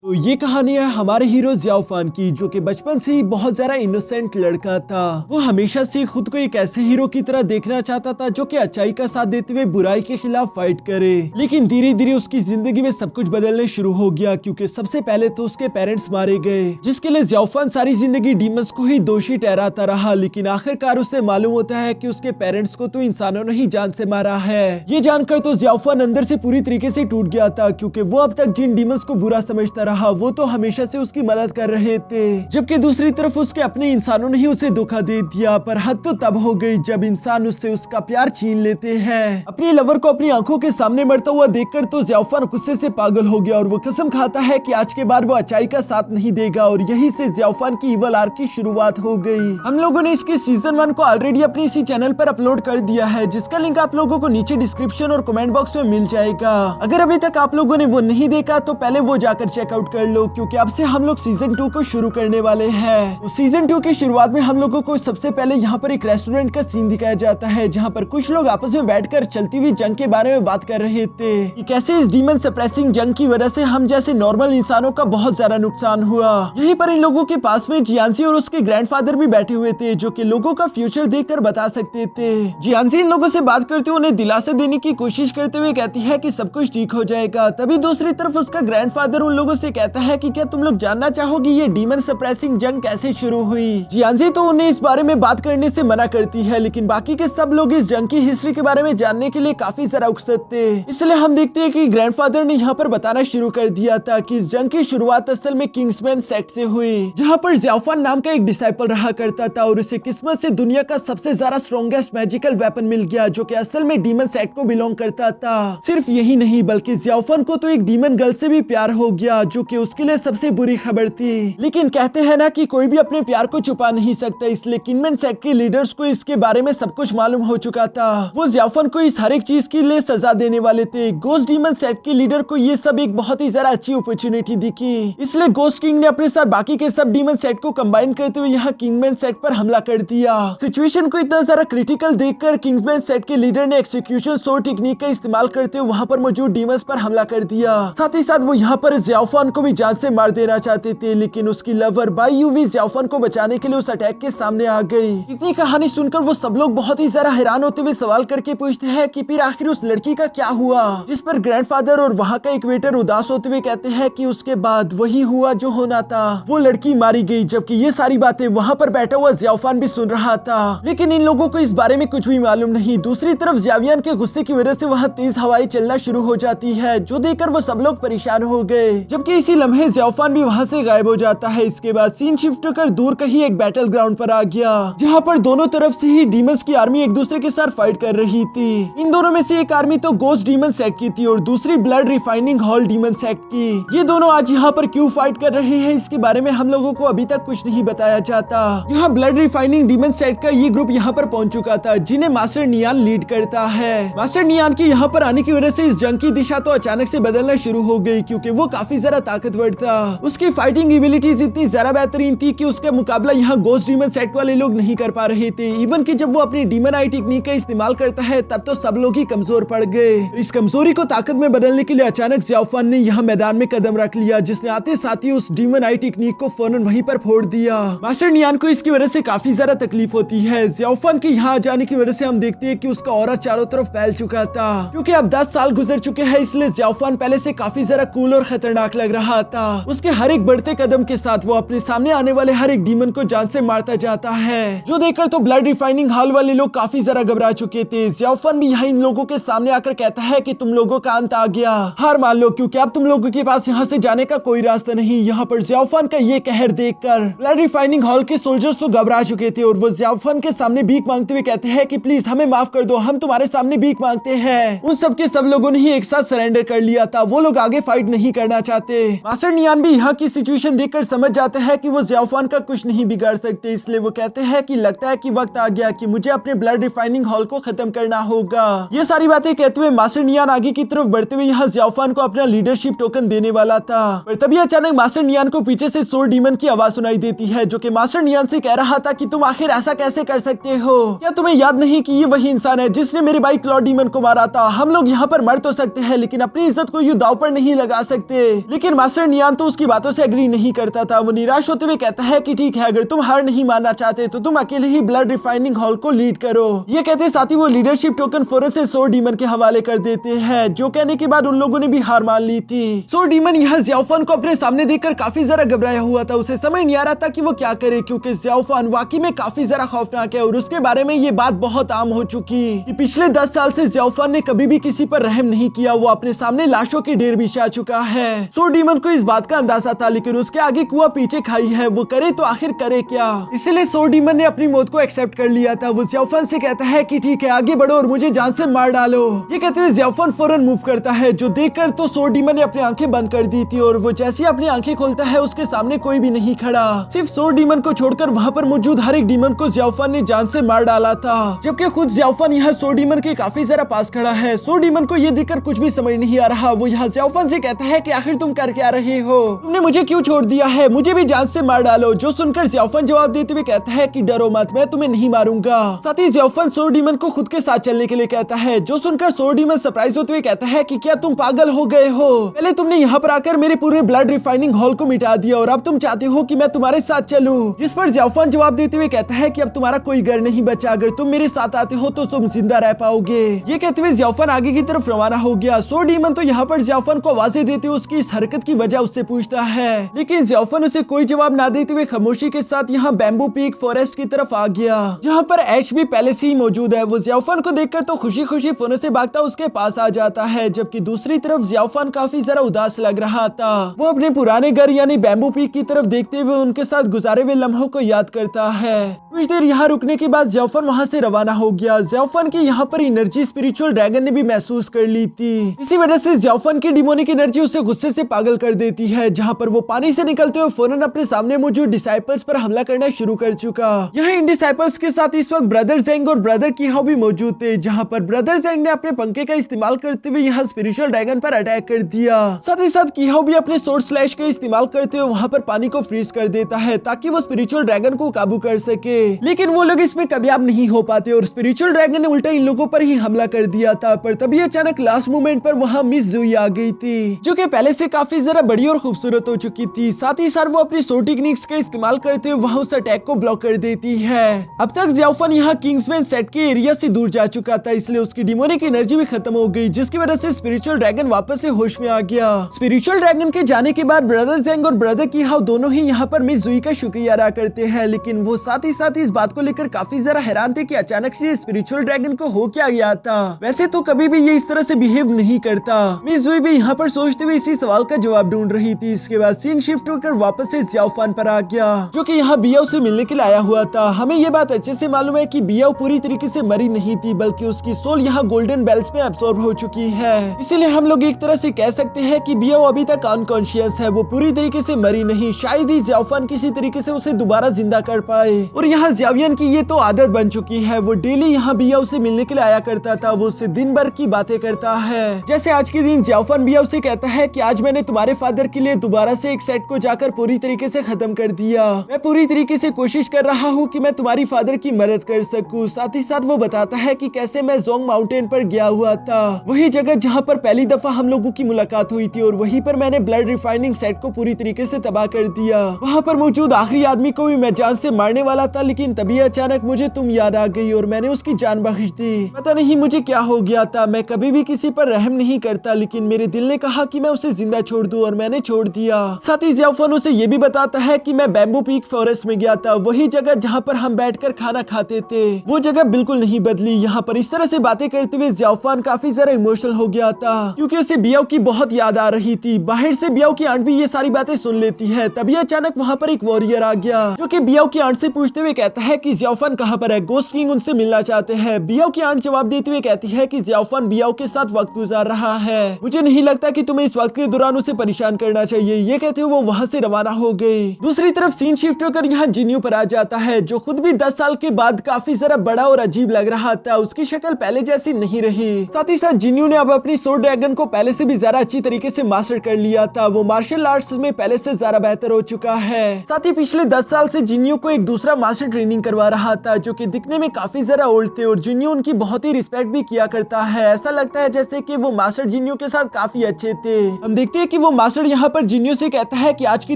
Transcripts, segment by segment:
तो ये कहानी है हमारे हीरो ज़ियाओफान की, जो कि बचपन से ही बहुत ज्यादा इनोसेंट लड़का था। वो हमेशा से खुद को एक ऐसे हीरो की तरह देखना चाहता था जो कि अच्छाई का साथ देते हुए बुराई के खिलाफ फाइट करे। लेकिन धीरे धीरे उसकी जिंदगी में सब कुछ बदलने शुरू हो गया, क्योंकि सबसे पहले तो उसके पेरेंट्स मारे गए, जिसके लिए ज़ियाओफान सारी जिंदगी डीमंस को ही दोषी ठहराता रहा। लेकिन आखिरकार उसे मालूम होता है कि उसके पेरेंट्स को तो इंसानों ने ही जान से मारा है। ये जानकर तो ज़ियाओफान अंदर से पूरी तरीके से टूट गया था, क्योंकि वो अब तक जिन डीमंस को बुरा समझता रहा वो तो हमेशा से उसकी मदद कर रहे थे, जबकि दूसरी तरफ उसके अपने इंसानों ने ही उसे धोखा दे दिया। पर हद तो तब हो गई जब इंसान उससे उसका प्यार छीन लेते हैं। अपनी लवर को अपनी आंखों के सामने मरता हुआ देखकर तो ज़ियाओफान गुस्से से पागल हो गया और वो कसम खाता है कि आज के बाद वो अच्छाई का साथ नहीं देगा। और यही से ज़ियाओफान की इवल आर्क की शुरुआत हो गई। हम लोगों ने इसके सीजन 1 को ऑलरेडी अपने इसी चैनल पर अपलोड कर दिया है, जिसका लिंक आप लोगों को नीचे डिस्क्रिप्शन और कमेंट बॉक्स में मिल जाएगा। अगर अभी तक आप लोगों ने वो नहीं देखा तो पहले वो जाकर चेकआउट कर लो, क्योंकि अब से हम लोग सीजन 2 को शुरू करने वाले हैं। तो सीजन 2 की शुरुआत में हम लोगों को सबसे पहले यहाँ पर एक रेस्टोरेंट का सीन दिखाया जाता है, जहाँ पर कुछ लोग आपस में बैठकर चलती हुई जंग के बारे में बात कर रहे थे कि कैसे इस डीमन सप्रेसिंग जंग की वजह से हम जैसे नॉर्मल इंसानों का बहुत ज्यादा नुकसान हुआ। यहीं पर इन लोगों के पास में जियांसी और उसके ग्रैंडफादर भी बैठे हुए थे, जो कि लोगों का फ्यूचर देखकर बता सकते थे। जियांसी इन लोगों से बात करते हुए उन्हें दिलासा देने की कोशिश करते हुए कहती है कि सब कुछ ठीक हो जाएगा। तभी दूसरी तरफ उसका ग्रैंडफादर उन लोगों से कहता है कि क्या तुम लोग जानना चाहोगे ये डीमन सप्रेसिंग जंग कैसे शुरू हुई। जियांसी तो उन्हें इस बारे में बात करने से मना करती है, लेकिन बाकी के सब लोग इस जंग की हिस्ट्री के बारे में जानने के लिए काफी ज्यादा उत्सुक थे। इसलिए हम देखते हैं कि ग्रैंडफादर ने यहाँ पर बताना शुरू कर दिया था कि इस जंग की शुरुआत असल में किंग्समैन सेक्ट से हुई, जहाँ पर ज़ियाओफान नाम का एक डिसाइपल रहा करता था और उसे किस्मत से दुनिया का सबसे ज्यादा स्ट्रॉन्गेस्ट मैजिकल वेपन मिल गया, जो कि असल में डीमन सेक्ट को बिलोंग करता था। सिर्फ यही नहीं बल्कि ज़ियाओफान को तो एक डीमन गर्ल से भी प्यार हो गया, जो कि उसके लिए सबसे बुरी खबर थी। लेकिन कहते हैं ना कि कोई भी अपने प्यार को छुपा नहीं सकता, इसलिए किंगमैन सेक्ट के लीडर्स को इसके बारे में सब कुछ मालूम हो चुका था। वो ज़ियाओफान को इस हर एक चीज के लिए सजा देने वाले थे। गोस्ट डीमन सेक्ट के लीडर को ये सब एक बहुत ही ज्यादा अच्छी अपॉर्चुनिटी दिखी, इसलिए गोस्ट किंग ने अपने साथ बाकी के सब डीमन सेक्ट को कंबाइन करते हुए यहाँ किंगमैन सेक्ट पर हमला कर दिया। सिचुएशन को इतना ज्यादा क्रिटिकल देखकर किंगमैन सेक्ट के लीडर ने एक्सिक्यूशन सो टेक्निक का इस्तेमाल करते हुए वहाँ पर मौजूद डीमंस पर हमला कर दिया। साथ ही साथ वो यहाँ पर ज़ियाओफान को भी जान से मार देना चाहते थे, लेकिन उसकी लवर बाई यूवी ज़ियाओफान को बचाने के लिए उस अटैक के सामने आ गई। इतनी कहानी सुनकर वो सब लोग बहुत ही ज्यादा हैरान होते हुए सवाल करके पूछते हैं कि फिर आखिर उस लड़की का क्या हुआ, जिस पर ग्रैंडफादर और वहाँ का एक वेटर उदास होते हुए कहते हैं कि उसके बाद वही हुआ जो होना था, वो लड़की मारी गई। जबकि ये सारी बातें वहाँ पर बैठा हुआ ज़ियाओफान भी सुन रहा था, लेकिन इन लोगों को इस बारे में कुछ भी मालूम नहीं। दूसरी तरफ ज़ियावियन के गुस्से की वजह से वहाँ तेज हवाएं चलना शुरू हो जाती है, जो देखकर वो सब लोग परेशान हो गए। जबकि इसी लम्हे ज़ियाओफान भी वहाँ से गायब हो जाता है। इसके बाद सीन शिफ्ट होकर दूर कहीं एक बैटल ग्राउंड पर आ गया, जहाँ पर दोनों तरफ से ही डीमंस की आर्मी एक दूसरे के साथ फाइट कर रही थी। इन दोनों में से एक आर्मी तो गोस्ट डीमन सेक्ट की थी और दूसरी blood refining hall demon sect की। ये दोनों आज यहाँ पर क्यों फाइट कर रहे हैं इसके बारे में हम लोगों को अभी तक कुछ नहीं बताया जाता। यहाँ ब्लड रिफाइनिंग डीमन सेक्ट का ये ग्रुप यहाँ पर पहुंच चुका था, जिन्हें मास्टर नियान लीड करता है। मास्टर नियान के यहाँ पर आने की वजह से इस जंग की दिशा तो अचानक से बदलना शुरू हो गई, क्योंकि वो काफी ज्यादा ताकतवर था। उसकी फाइटिंग एबिलिटीज इतनी ज्यादा बेहतरीन थी कि उसका मुकाबला यहाँ गोस्ट डीमन सेक्ट वाले लोग नहीं कर पा रहे थे। इवन कि जब वो अपनी डीमन आई टेक्निक का इस्तेमाल करता है तब तो सब लोग ही कमजोर पड़ गए। इस कमजोरी को ताकत में बदलने के लिए अचानक ज़ियाओफान ने यहाँ मैदान में कदम रख लिया, जिसने आते साथ ही उस डीमन आई टेक्निक को फौरन वहीं पर फोड़ दिया। मास्टर नियान को इसकी वजह से काफी ज्यादा तकलीफ होती है। ज़ियाओफान के यहाँ जाने की वजह से हम देखते हैं कि उसका ऑरा चारों तरफ फैल चुका था, क्योंकि अब 10 साल गुजर चुके हैं, इसलिए ज़ियाओफान पहले से काफी ज्यादा कूल और खतरनाक लग रहा था। उसके हर एक बढ़ते कदम के साथ वो अपने सामने आने वाले हर एक डीमन को जान से मारता जाता है, जो देखकर तो ब्लड रिफाइनिंग हॉल वाले लोग काफी ज्यादा घबरा चुके थे। ज़ियाओफान भी यहाँ इन लोगों के सामने आकर कहता है कि तुम लोगों का अंत आ गया, हार मान लो, क्योंकि अब तुम लोगों के पास यहाँ से जाने का कोई रास्ता नहीं। यहाँ पर ज़ियाओफान का ये कहर देखकर ब्लड रिफाइनिंग हॉल के सोल्जर्स तो घबरा चुके थे और वो ज़ियाओफान के सामने भीख मांगते हुए कहते हैं कि प्लीज हमें माफ कर दो, हम तुम्हारे सामने भीख मांगते हैं। उन सब के सब लोगों ने ही एक साथ सरेंडर कर लिया था, वो लोग आगे फाइट नहीं करना चाहते। मास्टर नियान भी यहाँ की सिचुएशन देखकर समझ जाते हैं कि वो ज़ियाओफान का कुछ नहीं बिगाड़ सकते, इसलिए वो कहते हैं कि लगता है कि वक्त आ गया कि मुझे अपने ब्लड रिफाइनिंग हॉल को खत्म करना होगा। ये सारी बातें कहते हुए मास्टर नियान आगे की तरफ बढ़ते हुए यहाँ ज़ियाओफान को अपना लीडरशिप टोकन देने वाला था, पर तभी अचानक मास्टर नियान को पीछे से सोर डीमन की आवाज सुनाई देती है, जो कि मास्टर नियान से कह रहा था कि तुम आखिर ऐसा कैसे कर सकते हो? क्या तुम्हें याद नहीं कि ये वही इंसान है जिसने मेरे भाई क्लॉड डीमन को मारा था? हम लोग यहाँ पर मर तो सकते हैं लेकिन अपनी इज्जत को यूं दांव पर नहीं लगा सकते। लेकिन मास्टर नियान तो उसकी बातों से एग्री नहीं करता था। वो निराश होते हुए कहता है कि ठीक है, अगर तुम हार नहीं मानना चाहते तो तुम अकेले ही ब्लड रिफाइनिंग हॉल को लीड करो। ये कहते साथ ही वो लीडरशिप टोकन फौरन से सोर डीमन के हवाले कर देते हैं, जो कहने के बाद उन लोगों ने भी हार मान ली थी। सोर डीमन यहाँ ज़ियाओफान को अपने सामने देखकर काफी ज्यादा घबराया हुआ था। उसे समझ नहीं आ रहा था कि वो क्या करे, क्योंकि ज़ियाओफान वाकई में काफी ज्यादा खौफनाक है और उसके बारे में ये बात बहुत आम हो चुकी कि पिछले 10 साल से ज़ियाओफान ने कभी भी किसी पर रहम नहीं किया। वो अपने सामने लाशों के ढेर बिछा चुका है। सोर डीमन को इस बात का अंदाजा था, लेकिन उसके आगे कुआं पीछे खाई है। वो करे तो आखिर करे क्या। इसलिए सोर डीमन ने अपनी मौत को एक्सेप्ट कर लिया था। वो ज़ियाओफान से कहता है कि ठीक है, आगे बढ़ो और मुझे जान से मार डालो। ये कहते हुए ज़ियाओफान फौरन मूव करता है, जो देखकर तो सोर डीमन ने अपनी आंखें बंद कर दी थी और वो जैसे अपनी आंखें खोलता है उसके सामने कोई भी नहीं खड़ा। सिर्फ सोर डीमन को छोड़कर वहाँ पर मौजूद हर एक डीमन को ज़ियाओफान ने जान से मार डाला था, जबकि खुद ज़ियाओफान यहाँ सोर डीमन के काफी ज्यादा पास खड़ा है। सोर डीमन को ये देखकर कुछ भी समझ नहीं आ रहा। वो यहाँ ज़ियाओफान से कहता है कि आखिर तुम कर क्या रहे हो, तुमने मुझे क्यों छोड़ दिया है, मुझे भी जान से मार डालो। जो सुनकर ज़ियाओफान जवाब देते हुए कहता है कि डरो मत, मैं तुम्हें नहीं मारूंगा। साथ ही ज़ियाओफान सोर डीमन को खुद के साथ चलने के लिए कहता है, जो सुनकर सोर डीमन सरप्राइज होते हुए कहता है कि क्या तुम पागल हो गए हो, पहले तुमने यहाँ पर आकर मेरे पूरे ब्लड रिफाइनिंग हॉल को मिटा दिया और अब तुम चाहते हो कि मैं तुम्हारे साथ चलूं। जिस पर ज़ियाओफान जवाब देते हुए कहता है कि अब तुम्हारा कोई घर नहीं बचा, अगर तुम मेरे साथ आते हो तो तुम जिंदा रह पाओगे। ये कहते हुए ज़ियाओफान आगे की तरफ रवाना हो गया। सोर डीमन तो यहाँ पर ज़ियाओफान को आवाजें देते हुए उसकी इस हरकत की वजह उससे पूछता है, लेकिन ज़ियाओफान उसे कोई जवाब ना देते हुए खामोशी के साथ यहाँ बैम्बू पीक फॉरेस्ट की तरफ आ गया, जहाँ पर एच भी पहले से ही मौजूद है। वो ज़ियाओफान को देखकर तो खुशी खुशी फोन से भागता उसके पास आ जाता है, जबकि दूसरी तरफ ज़ियाओफान काफी जरा उदास लग रहा था। वो अपने पुराने घर यानी बैम्बू पीक की तरफ देखते हुए उनके साथ गुजारे हुए लम्हों को याद करता है। कुछ देर यहाँ रुकने के बाद ज़ियाओफान वहाँ से रवाना हो गया। ज़ियाओफान की यहाँ पर एनर्जी स्पिरिचुअल ड्रैगन ने भी महसूस कर ली थी। इसी वजह से ज़ियाओफान की डिमोनिक एनर्जी उसे गुस्से से पागल कर देती है, जहाँ पर वो पानी से निकलते हुए फौरन अपने सामने मौजूद डिसाइपल्स पर हमला करना शुरू कर चुका। यहाँ इन डिसाइपल्स के साथ इस वक्त ब्रदर ज़ेंग और ब्रदर कीहाओ भी मौजूद थे, जहाँ पर ब्रदर ज़ेंग ने अपने पंखे का इस्तेमाल करते हुए यहाँ स्पिरिचुअल ड्रैगन पर अटैक कर दिया। साथ ही साथ कीहाओ भी अपने सोर्ड स्लैश का इस्तेमाल करते हुए वहाँ पर पानी को फ्रीज कर देता है, ताकि वो स्पिरिचुअल ड्रैगन को काबू कर सके। लेकिन वो लोग इसमें कामयाब नहीं हो पाते और स्पिरिचुअल ड्रैगन ने उल्टा इन लोगों पर ही हमला कर दिया था। पर तभी अचानक लास्ट मोमेंट पर वहाँ मिस ज़ुई आ गई थी, जो कि पहले से काफी जरा बड़ी और खूबसूरत हो चुकी थी। साथ ही साथ वो अपनी सो टेक्निक्स का इस्तेमाल करते हुए वहाँ उस अटैक को ब्लॉक कर देती है। अब तक ज़ियाओफान यहाँ किंग्समैन सेट के एरिया से दूर जा चुका था, इसलिए उसकी डिमोनिक एनर्जी भी खत्म हो गई, जिसकी वजह से स्पिरिचुअल ड्रैगन वापस से होश में आ गया। स्पिरिचुअल ड्रैगन के जाने के बाद ब्रदर ज़ेंग और ब्रदर कीहाओ दोनों ही यहाँ पर मिस ज़ुई का शुक्रिया अदा करते हैं, लेकिन वो साथ ही साथ इस बात को लेकर काफी जरा हैरान थे कि अचानक से स्पिरिचुअल ड्रैगन को हो क्या गया था। वैसे तो कभी भी ये इस तरह से बिहेव नहीं करता। मिस ज़ुई भी यहाँ पर सोचते हुए इसी सवाल का जवाब ढूंढ रही थी। इसके बाद सीन शिफ्ट होकर वापस से ज़ियाओफान पर आ गया, जो कि यहाँ बियाओ से मिलने के लिए आया हुआ था। हमें ये बात अच्छे से मालूम है कि बियाओ पूरी तरीके से मरी नहीं थी, बल्कि उसकी सोल यहाँ गोल्डन बेल्स में एब्सॉर्ब हो चुकी है। इसीलिए हम लोग एक तरह से कह सकते हैं कि बियाओ अभी तक अनकॉन्शियस है, वो पूरी तरीके से मरी नहीं। शायद ही ज़ियाओफान किसी तरीके से उसे दोबारा जिंदा कर पाए। और यहाँ ज़ियावियन की ये तो आदत बन चुकी है, वो डेली यहाँ बियाओ से मिलने के लिए आया करता था। वो उससे दिन भर की बातें करता है, जैसे आज के दिन ज़ियाओफान बियाओ से कहता है कि आज मैंने तुम्हारे फादर के लिए दोबारा से एक सेट को जाकर पूरी तरीके से खत्म कर दिया। मैं पूरी तरीके से कोशिश कर रहा हूँ कि मैं तुम्हारी फादर की मदद कर सकूँ। साथ ही साथ वो बताता है कि कैसे मैं जोंग माउंटेन पर गया हुआ था, वही जगह जहाँ पर पहली दफा हम लोगों की मुलाकात हुई थी, और वहीं पर मैंने ब्लड रिफाइनिंग सेट को पूरी तरीके से तबाह कर दिया। वहाँ पर मौजूद आखिरी आदमी को भी मैं जान से मारने वाला था, लेकिन तभी अचानक मुझे तुम याद आ गई और मैंने उसकी जान बख्श दी। पता नहीं मुझे क्या हो गया था। मैं कभी भी किसी पर रहम नहीं करता, लेकिन मेरे दिल ने कहा कि मैं उसे जिंदा छोड़ दूं और मैंने छोड़ दिया। साथ ही ज़ियाओफान उसे ये भी बताता है कि मैं बैम्बू पीक फॉरेस्ट में गया था, वही जगह जहाँ पर हम बैठकर खाना खाते थे। वो जगह बिल्कुल नहीं बदली। यहाँ पर इस तरह से बातें करते हुए ज़ियाओफान काफी जरा इमोशनल हो गया था, क्योंकि उसे बियाओ की बहुत याद आ रही थी। बाहर से बियाओ की आंट भी ये सारी बातें सुन लेती है। तभी अचानक वहाँ पर एक वॉरियर आ गया, जो कि बियाओ की आंट से पूछते हुए कहता है कि ज़ियाओफान कहाँ पर है, गोस्ट किंग उनसे मिलना चाहते हैं। बियाओ की आंट जवाब देते हुए कहती है कि ज़ियाओफान बियाओ के साथ वक्त गुजार रहा है, मुझे नहीं लगता कि तुम्हें इस वक्त के दौरान उसे परेशान करना चाहिए। ये कहते हुए वो वहाँ से रवाना हो गई। दूसरी तरफ सीन शिफ्ट होकर यहाँ जिन्यू पर आ जाता है, जो खुद भी 10 साल के बाद काफी जरा बड़ा और अजीब लग रहा था। उसकी शक्ल पहले जैसी नहीं रही। साथ ही साथ जिन्यू ने अब अपनी सोर्ड ड्रैगन को पहले से भी ज्यादा अच्छी तरीके से मास्टर कर लिया था। वो मार्शल आर्ट्स में पहले से ज्यादा बेहतर हो चुका है। साथ ही पिछले 10 साल से जिन्यू को एक दूसरा मास्टर ट्रेनिंग करवा रहा था, जो कि दिखने में काफी जरा ओल्ड थे, और जिन्यू उनकी बहुत ही रिस्पेक्ट भी किया करता है। ऐसा लगता है जैसे कि वो मास्टर जिन्यू के साथ काफी अच्छे थे। हम देखते हैं कि वो वो मास्टर यहाँ पर जिन्यो से कहता है कि आज की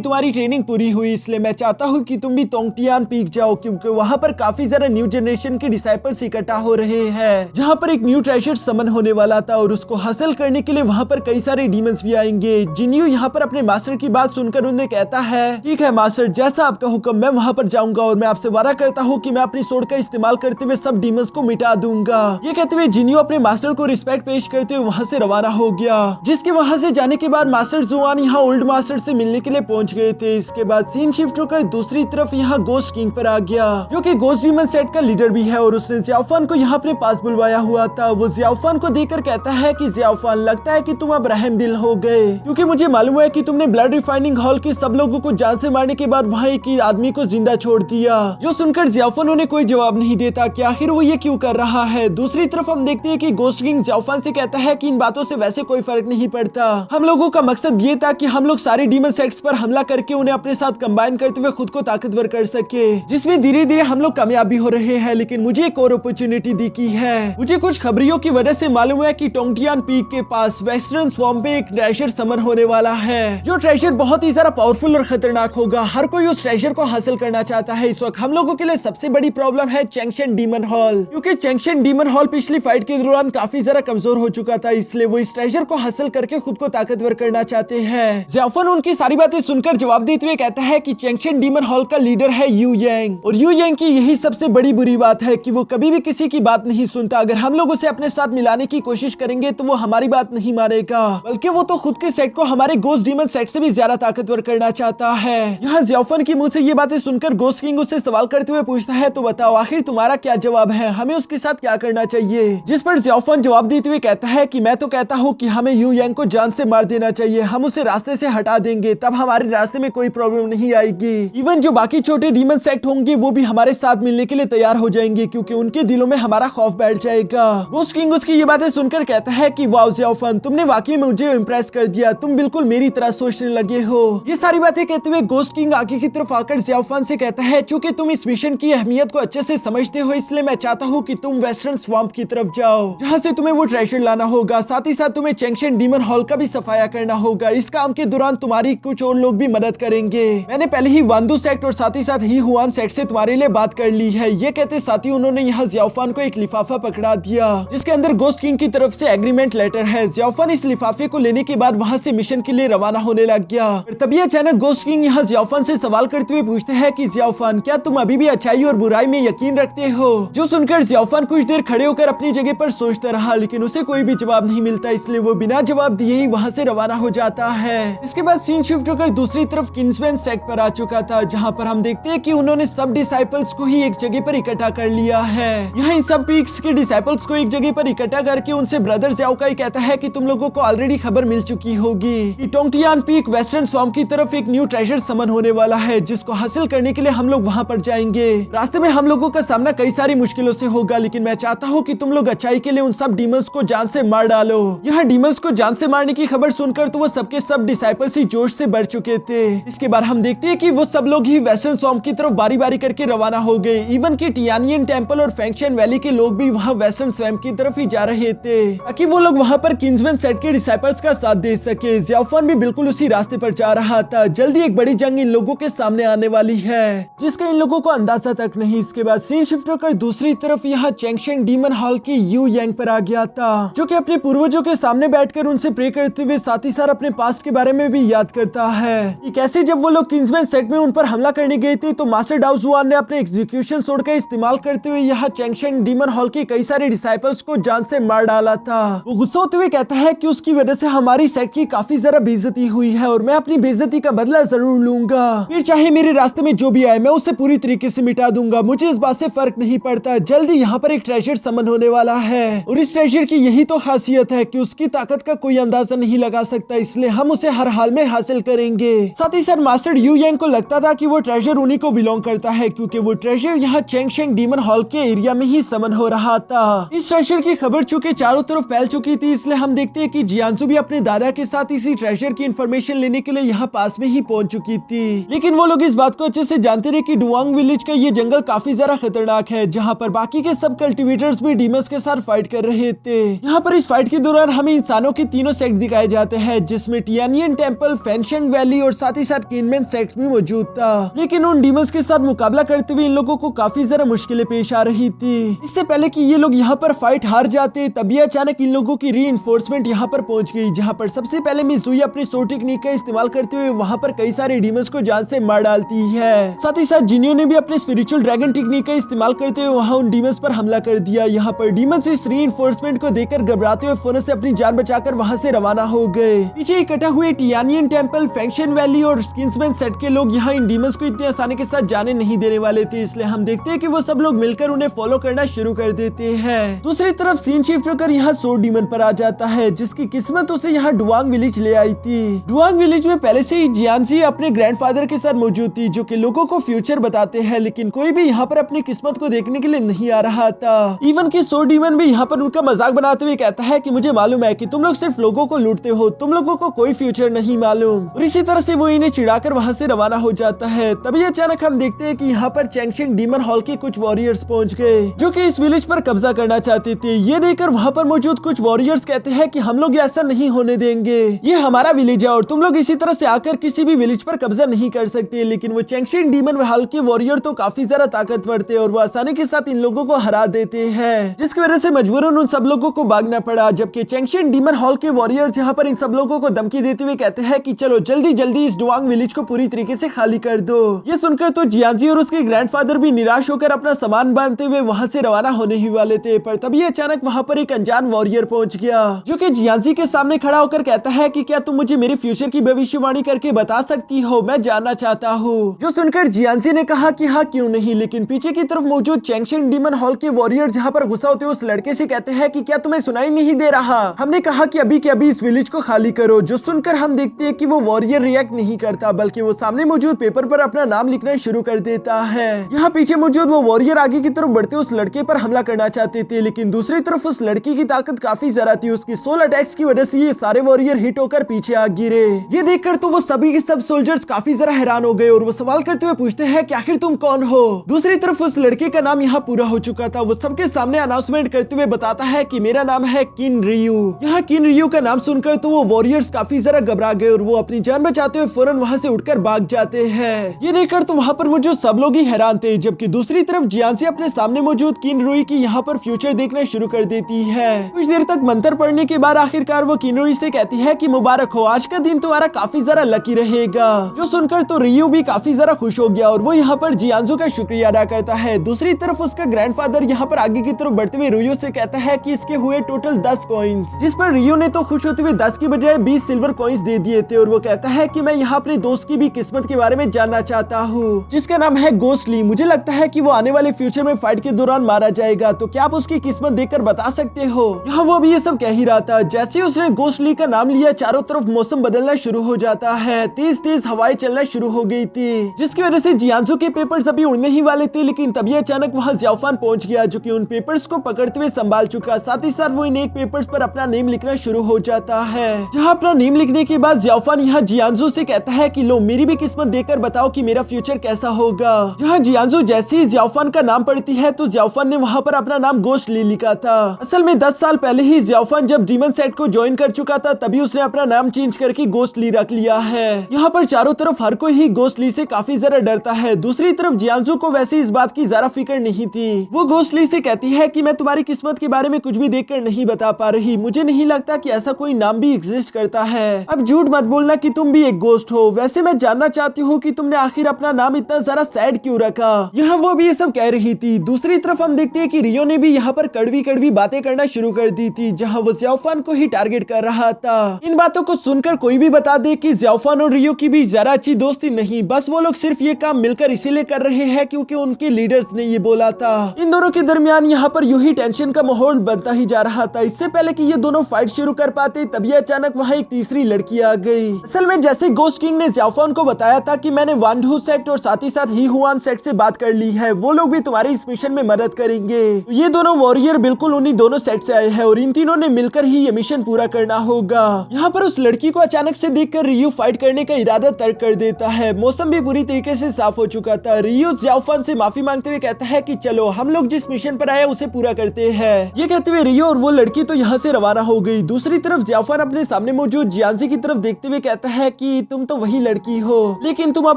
तुम्हारी ट्रेनिंग पूरी हुई, इसलिए मैं चाहता हूँ कि तुम भी तोंगटियान पीक जाओ, क्योंकि वहाँ पर काफी ज्यादा न्यू जनरेशन के डिसाइपल्स इकट्ठा हो रहे हैं, जहाँ पर एक न्यू ट्रेजर समन होने वाला था और उसको हासिल करने के लिए वहाँ पर कई सारे डीमंस भी आएंगे। जिन्यो यहाँ पर अपने मास्टर की बात सुनकर उन्हें कहता है, ठीक है मास्टर, जैसा आपका हुक्म, मैं वहाँ पर जाऊंगा और मैं आपसे वादा करता हूँ कि मैं अपनी सोर्ड का इस्तेमाल करते हुए सब डीमंस को मिटा दूंगा। ये कहते हुए जिन्यो अपने मास्टर को रिस्पेक्ट पेश करते हुए वहाँ से रवाना हो गया, जिसके वहाँ से जाने के बाद मास्टर जुआन यहाँ ओल्ड मास्टर से मिलने के लिए पहुंच गए थे। इसके बाद सीन शिफ्ट होकर दूसरी तरफ यहाँ गोस्ट किंग पर आ गया, जो कि गोस्ट डीमन सेट का लीडर भी है और उसने ज़ियाओफान को यहाँ अपने पास बुलवाया हुआ था। वो ज़ियाओफान को देखकर कहता है कि ज़ियाओफान, लगता है कि तुम अब रहम दिल हो गए, क्योंकि मुझे मालूम है कि तुमने ब्लड रिफाइनिंग हॉल के सब लोगों को जान से मारने के बाद वहाँ एक आदमी को जिंदा छोड़ दिया। जो सुनकर ज़ियाओफान उन्हें कोई जवाब नहीं देता कि आखिर वो ये क्यों कर रहा है। दूसरी तरफ हम देखते हैं कि गोस्ट किंग ज़ियाओफान से कहता है कि इन बातों से वैसे कोई फर्क नहीं पड़ता, हम लोगों का मकसद ये था कि हम लोग सारे डीमन सेट्स पर हमला करके उन्हें अपने साथ कंबाइन करते हुए खुद को ताकतवर कर सके, जिसमें धीरे धीरे हम लोग कामयाब भी हो रहे हैं। लेकिन मुझे एक और अपॉर्चुनिटी दिखी है। मुझे कुछ खबरियों की वजह से मालूम है कि टोंगटियान पीक के पास वेस्टर्न स्वॉम्प पे एक ट्रेजर समन होने वाला है, जो ट्रेजर बहुत ही ज्यादा पावरफुल और खतरनाक होगा। हर कोई उस ट्रेजर को हासिल करना चाहता है। इस वक्त हम लोगों के लिए सबसे बड़ी प्रॉब्लम है चैंगशन डीमन हॉल, क्योंकि चैंगशन डीमन हॉल पिछली फाइट के दौरान काफी ज्यादा कमजोर हो चुका था, इसलिए वो इस ट्रेजर को हासिल करके खुद को ताकतवर करना चाहते हैं। ज़ियाओफान उनकी सारी बातें सुनकर जवाब देते हुए कहता है कि चैंगशन डीमन हॉल का लीडर है यू यांग, और यू यांग की यही सबसे बड़ी बुरी बात है कि वो कभी भी किसी की बात नहीं सुनता। अगर हम लोग उसे अपने साथ मिलाने की कोशिश करेंगे तो वो हमारी बात नहीं मानेगा, बल्कि वो तो खुद के सेट को हमारे गोस्ट डीमन सेट से भी ज्यादा ताकतवर करना चाहता है। यहाँ ज़ियाओफान की मुंह से ये बातें सुनकर गोस्ट किंग उससे सवाल करते हुए पूछता है, तो बताओ आखिर तुम्हारा क्या जवाब है, हमें उसके साथ क्या करना चाहिए। जिस पर ज़ियाओफान जवाब देते हुए कहता है कि मैं तो कहता हूँ कि हमें यू यांग को जान से मार देना चाहिए, हम उसे रास्ते से हटा देंगे, तब हमारे रास्ते में कोई प्रॉब्लम नहीं आएगी। इवन जो बाकी छोटे डीमन सेक्ट होंगे वो भी हमारे साथ मिलने के लिए तैयार हो जाएंगे, क्योंकि उनके दिलों में हमारा खौफ बैठ जाएगा। गोस्ट किंग उसकी ये बातें सुनकर कहता है कि वाओ ज़ियाओफान, तुमने वाकई में मुझे इम्प्रेस कर दिया, तुम बिल्कुल मेरी तरह सोचने लगे हो। ये सारी बातें कहते हुए गोस्ट किंग आगे की तरफ आकर ज़ियाओफान से कहता है, चूंकि तुम इस मिशन की अहमियत को अच्छे से समझते हो, इसलिए मैं चाहता हूँ कि तुम वेस्टर्न स्वॉम्प की तरफ जाओ, जहाँ से तुम्हें वो ट्रेजर लाना होगा। साथ ही साथ तुम्हें चैंगशन डीमन हॉल का भी सफाया करना होगा। इस काम के दौरान तुम्हारी कुछ और लोग भी मदद करेंगे। मैंने पहले ही वांदू सेक्ट और साथ ही साथ ही हुआन सेक्ट से तुम्हारे लिए बात कर ली है। ये कहते साथ ही उन्होंने यहाँ ज़ियाओफान को एक लिफाफा पकड़ा दिया, जिसके अंदर गोस्ट किंग की तरफ से एग्रीमेंट लेटर है। ज़ियाओफान इस लिफाफे को लेने के बाद वहाँ से मिशन के लिए रवाना होने लग गया। तभी अचानक गोस्ट किंग यहाँ ज़ियाओफान से सवाल करते हुए पूछते हैं कि ज़ियाओफान, क्या तुम अभी भी अच्छाई और बुराई में यकीन रखते हो? जो सुनकर ज़ियाओफान कुछ देर खड़े होकर अपनी जगह पर सोचता रहा, लेकिन उसे कोई भी जवाब नहीं मिलता, इसलिए वो बिना जवाब दिए ही वहाँ से रवाना हो जाता है। इसके बाद सीन शिफ्ट होकर दूसरी तरफ किंग्समैन सेक्ट पर आ चुका था, जहाँ पर हम देखते हैं कि उन्होंने सब डिसाइपल्स को ही एक जगह पर इकट्ठा कर लिया है। यहाँ इन सब पीक्स के डिसाइपल्स को एक जगह पर इकट्ठा करके उनसे ब्रदर ज़ियाओकाई कहता है कि तुम लोगों को ऑलरेडी खबर मिल चुकी होगी कि टोंगटियान पीक वेस्टर्न स्वॉम्प की तरफ एक न्यू ट्रेजर समन होने वाला है, जिसको हासिल करने के लिए हम लोग वहाँ पर जाएंगे। रास्ते में हम लोगों का सामना कई सारी मुश्किलों से होगा, लेकिन मैं चाहता हूँ कि तुम लोग अच्छाई के लिए उन सब डीमंस को जान से मार डालो। यहाँ डीमंस को जान से मारने की खबर सुनकर तो वो सबके सब डिसाइपल्स ही जोश से बढ़ चुके थे। इसके बाद हम देखते हैं कि वो सब लोग ही वेस्टर्न स्वॉम्प की तरफ बारी बारी करके रवाना हो गए। इवन की टियानियन टेम्पल और फैंक्शन वैली के लोग भी वहाँ वेस्टर्न स्वॉम्प की तरफ ही जा रहे थे, ताकि वो लोग वहाँ पर किंग्समैन सेट के डिसाइपल्स का साथ दे सके। ज़ियाओफान भी बिल्कुल उसी रास्ते पर जा रहा था। जल्दी एक बड़ी जंग इन लोगों के सामने आने वाली है, जिसका इन लोगों को अंदाजा तक नहीं। इसके बाद सीन शिफ्ट होकर दूसरी तरफ यहाँ चैंगशन डीमन हॉल की यू यांग पर आ गया था, जो कि अपने पूर्वजों के सामने बैठकर उनसे प्रे करते हुए साथ ही साथ अपने पास्ट के बारे में भी याद करता है कि कैसे जब वो लोग किंग्समैन सेट में उन पर हमला करने गए थे तो मास्टर डाओ जुआन ने अपने एग्जीक्यूशन सोर्ड का इस्तेमाल करते हुए यहाँ चैंगशन डीमन हॉल के कई सारे डिसाइपल्स को जान से मार डाला था। वो गुस्सा होते हुए कहता है कि उसकी वजह से हमारी सेट की काफी ज्यादा बेइज्जती हुई है और मैं अपनी बेइज्जती का बदला जरूर लूंगा, फिर चाहे मेरे रास्ते में जो भी आए मैं उसे पूरी तरीके से मिटा दूंगा। मुझे इस बात से फर्क नहीं पड़ता। जल्दी यहाँ पर एक ट्रेजर समन होने वाला है और इस ट्रेजर की यही तो खासियत है कि उसकी ताकत का कोई अंदाजा नहीं लगा सकता, इसलिए हम उसे हर हाल में हासिल करेंगे। साथ ही साथ मास्टर यू यांग को लगता था कि वो ट्रेजर उन्हीं को बिलोंग करता है, क्योंकि वो ट्रेजर यहाँ चैंगशन डीमन हॉल के एरिया में ही समन हो रहा था। इस ट्रेजर की खबर चूंकि चारों तरफ फैल चुकी थी, इसलिए हम देखते हैं कि जियांसु भी अपने दादा के साथ इसी ट्रेजर की इंफॉर्मेशन लेने के लिए यहाँ पास में ही पहुंच चुकी थी। लेकिन वो लोग इस बात को अच्छे से जानते रहे कि डुआंग विलेज का ये जंगल काफी ज्यादा खतरनाक है, जहाँ पर बाकी के सब कल्टिवेटर्स भी डीमंस के साथ फाइट कर रहे थे। यहाँ पर इस फाइट के दौरान हमें इंसानों के तीनों सेक्ट दिखाए जाते हैं, जिसमें जिसमें टियानियन टेम्पल, फेंशेंग वैली और साथ ही साथ किनमेन सेक्ट भी मौजूद था। लेकिन उन डीमंस के साथ मुकाबला करते हुए इन लोगों को काफी ज्यादा मुश्किलें पेश आ रही थी। इससे पहले कि ये लोग यहाँ पर फाइट हार जाते, तभी अचानक इन लोगों की रीइंफोर्समेंट यहाँ पर पहुंच गई, जहाँ पर सबसे पहले मिज़ुई अपनी सो टेक्निक का इस्तेमाल करते हुए वहाँ पर कई सारे डीमंस को जान से मार डालती है। साथ ही साथ जिनियो ने भी अपने स्पिरिचुअल ड्रैगन टेक्निक का इस्तेमाल करते हुए वहाँ उन डीमंस पर हमला कर दिया। यहाँ पर डीमंस इस रीइंफोर्समेंट को देखकर घबराते हुए फौरन से अपनी जान बचाकर वहाँ से रवाना हो गए। पीछे इकट्ठा हुए टियानियन टेम्पल, फेंशेंग वैली और किंग्समैन सेट के लोग यहाँ इन डीमंस को इतनी आसानी के साथ जाने नहीं देने वाले थे, इसलिए हम देखते हैं कि वो सब लोग मिलकर उन्हें फॉलो करना शुरू कर देते हैं। दूसरी तरफ सीन शिफ्ट होकर यहाँ सोर डीमन पर आ जाता है, जिसकी किस्मत उसे यहाँ डुआंग विलेज ले आई थी। डुआंग विलेज में पहले से ही जियांजी अपने ग्रैंडफादर के साथ मौजूद थी, जो कि लोगों को फ्यूचर बताते हैं, लेकिन कोई भी यहाँ पर अपनी किस्मत को देखने के लिए नहीं आ रहा था। इवन की सोर डीमन भी यहाँ पर उनका मजाक बनाते हुए कहता है कि मुझे मालूम है कि तुम लोग सिर्फ लोगों को लूटते हो, तुम लोगों को कोई फ्यूचर नहीं मालूम। और इसी तरह से वो इन्हें चिढ़ाकर वहाँ से रवाना हो जाता है। तभी अचानक हम देखते हैं कि यहाँ पर चैंगशिंग डीमन हॉल के कुछ वॉरियर्स पहुंच गए, जो कि इस विलेज पर कब्जा करना चाहते थे। ये देखकर वहाँ पर मौजूद कुछ वॉरियर्स कहते हैं कि हम लोग ऐसा नहीं होने देंगे, ये हमारा विलेज है और तुम लोग इसी तरह से आकर किसी भी विलेज पर कब्जा नहीं कर सकते। लेकिन वो चैंगशिंग डीमन हॉल के वॉरियर तो काफी ज्यादा ताकतवर थे और वो आसानी के साथ इन लोगों को हरा देते हैं, जिसकी वजह से मजबूरन उन सब लोगों को भागना पड़ा। जबकि चैंगशिंग डीमन हॉल के वॉरियर्स यहाँ पर इन सब लोगों को धमकी देते हुए कहते हैं कि चलो जल्दी जल्दी इस डुआंग विलेज को पूरी तरीके से खाली कर दो। ये सुनकर तो जियांजी और उसके ग्रैंडफादर भी निराश होकर अपना सामान बांधते हुए वहाँ से रवाना होने ही वाले थे, पर तभी अचानक वहाँ पर एक अनजान वॉरियर पहुंच गया, जो कि जियांजी के सामने खड़ा होकर कहता है कि क्या तुम मुझे मेरे फ्यूचर की भविष्यवाणी करके बता सकती हो, मैं जानना चाहता हूँ। जो सुनकर जियांजी ने कहा कि हाँ क्यों नहीं, लेकिन पीछे की तरफ मौजूद चैंगशिंग डीमन हॉल के वॉरियर जहाँ पर गुस्सा होते उस लड़के से कहते हैं कि क्या तुम्हें सुनाई नहीं दे रहा, हमने कहा कि अभी के अभी इस विलेज को खाली करो। जो सुनकर हम देखते हैं कि वो वॉरियर रिएक्ट नहीं करता, बल्कि वो सामने मौजूद पेपर पर अपना नाम लिखना शुरू कर देता है। यहाँ पीछे मौजूद वो वॉरियर आगे की तरफ बढ़ते उस लड़के पर हमला करना चाहते थे, लेकिन दूसरी तरफ उस लड़की की ताकत काफी ज्यादा थी। उसकी 16 अटैक्स की वजह से ये सारे वॉरियर हिट होकर पीछे आ गिरे। ये देखकर तो वो सभी के सब सोल्जर्स काफी जरा हैरान हो गए और वो सवाल करते हुए पूछते हैं कि आखिर तुम कौन हो। दूसरी तरफ उस लड़के का नाम यहाँ पूरा हो चुका था। वो सबके सामने अनाउंसमेंट करते हुए बताता है कि मेरा नाम है किन रियू। यहाँ किन रियू का नाम सुनकर तो वो वॉरियर्स काफी जरा घबरा गए और वो अपनी जान बचाते हुए फौरन वहाँ से उठकर भाग जाते हैं। ये देखकर तो वहाँ पर मौजूद सब लोग ही हैरान थे, जबकि दूसरी तरफ जियांसी अपने सामने मौजूद किन रुई की यहाँ पर फ्यूचर देखना शुरू कर देती है। कुछ देर तक मंत्र पढ़ने के बाद आखिरकार वो किन रुई से कहती है कि मुबारक हो, आज का दिन तुम्हारा काफी जरा लकी रहेगा। जो सुनकर तो रियू भी काफी जरा खुश हो गया और वो यहाँ पर जियांजू का शुक्रिया अदा करता है। दूसरी तरफ उसका ग्रैंडफादर यहाँ पर आगे की तरफ बढ़ते हुए रियू से कहता है कि इसके हुए टोटल 10 कॉइन्स, जिस पर रियू ने तो खुश होते हुए 10 की बजाय 20 सिल्वर कॉइन्स दे दिए थे और वो कहता है कि मैं यहाँ अपने दोस्त की भी किस्मत के बारे में जानना चाहता हूँ, जिसका नाम है गोस्टली। मुझे लगता है कि वो आने वाले फ्यूचर में फाइट के दौरान मारा जाएगा, तो क्या आप उसकी किस्मत देखकर बता सकते हो। यहाँ वो भी ये सब कह ही रहा था, जैसे ही उसने गोस्टली का नाम लिया चारों तरफ मौसम बदलना शुरू हो जाता है। तेज तेज हवाएं चलना शुरू हो गई थी, जिसकी वजह से जियांजू के पेपर्स अभी उड़ने ही वाले थे, लेकिन तभी अचानक वहाँ ज़्याओफान पहुंच गया, जो कि उन पेपर्स को पकड़ते हुए संभाल चुका। साथ ही साथ वो इन एक पेपर्स पर अपना नेम लिखना शुरू हो जाता है। जहाँ अपना नेम लिखने के बाद ज़्याओफान यहाँ जियांजू से कहता है कि लो मेरी भी किस्मत देखकर बताओ कि मेरा फ्यूचर कैसा होगा। जहाँ जियांजू जैसे ही ज़्याओफान का नाम पढ़ती है तो ज़्याओफान ने वहाँ पर अपना नाम गोस्टली लिखा था। असल में 10 साल पहले ही ज़्याओफान जब डीमन सेट को ज्वाइन कर चुका था, तभी उसने अपना नाम चेंज करके गोस्टली रख लिया है। यहाँ पर चारों तरफ हर कोई ही गोस्टली से काफी जरा डरता है। दूसरी तरफ जियांजू को वैसे इस बात की जरा फिक्र नहीं थी। वो गोस्टली से कहती है कि मैं तुम्हारी किस्मत के बारे में कुछ भी देखकर नहीं बता पा रही, मुझे नहीं लगता कि ऐसा कोई नाम भी एग्जिस्ट करता है। अब झूठ मत बोलना कि तुम भी एक गोस्ट हो। वैसे मैं जानना चाहती हूँ कि तुमने आखिर अपना नाम इतना जरा सैड क्यों रखा। यहाँ वो भी ये सब कह रही थी। दूसरी तरफ हम देखते हैं कि रियो ने भी यहाँ पर कड़वी कड़वी बातें करना शुरू कर दी थी, जहाँ वो ज़्याओफान को ही टारगेट कर रहा था। इन बातों को सुनकर कोई भी बता दे कि ज़्याओफान और रियो की भी जरा अच्छी दोस्ती नहीं, बस वो लोग सिर्फ ये काम मिलकर इसीलिए कर रहे हैं क्योंकि उनके लीडर्स ने ये बोला था। इन दोनों के दरमियान यहाँ पर यूं ही टेंशन का माहौल बनता ही जा रहा था। इससे पहले कि ये दोनों फाइट शुरू कर पाते, तभी अचानक वहाँ एक तीसरी लड़की आ गई। असल में जैसे गोस्ट किंग ने ज़्याओफान को बताया था कि मैंने वानडू सेक्ट और साथ ही साथ ही हुआन सेक्ट से बात कर ली है, वो लोग भी तुम्हारी इस मिशन में मदद करेंगे। तो ये दोनों वॉरियर बिल्कुल उन्हीं दोनों सेक्ट से आए हैं और इन तीनों ने मिलकर ही ये मिशन पूरा करना होगा। यहाँ पर उस लड़की को अचानक से देखकर रियू फाइट करने का इरादा तर्क कर देता है। मौसम भी पूरी तरीके से साफ हो चुका था। रियू ज़्याओफान से माफी मांगते हुए कहता है कि चलो हम लोग जिस मिशन पर आए उसे पूरा करते हैं। ये कहते हुए रियो और वो लड़की तो यहाँ से रवाना हो गई। दूसरी तरफ ज़्याओफान अपने सामने मौजूद जियांजी की तरफ देखते हुए कहता है कि तुम तो वही लड़की हो, लेकिन तुम अब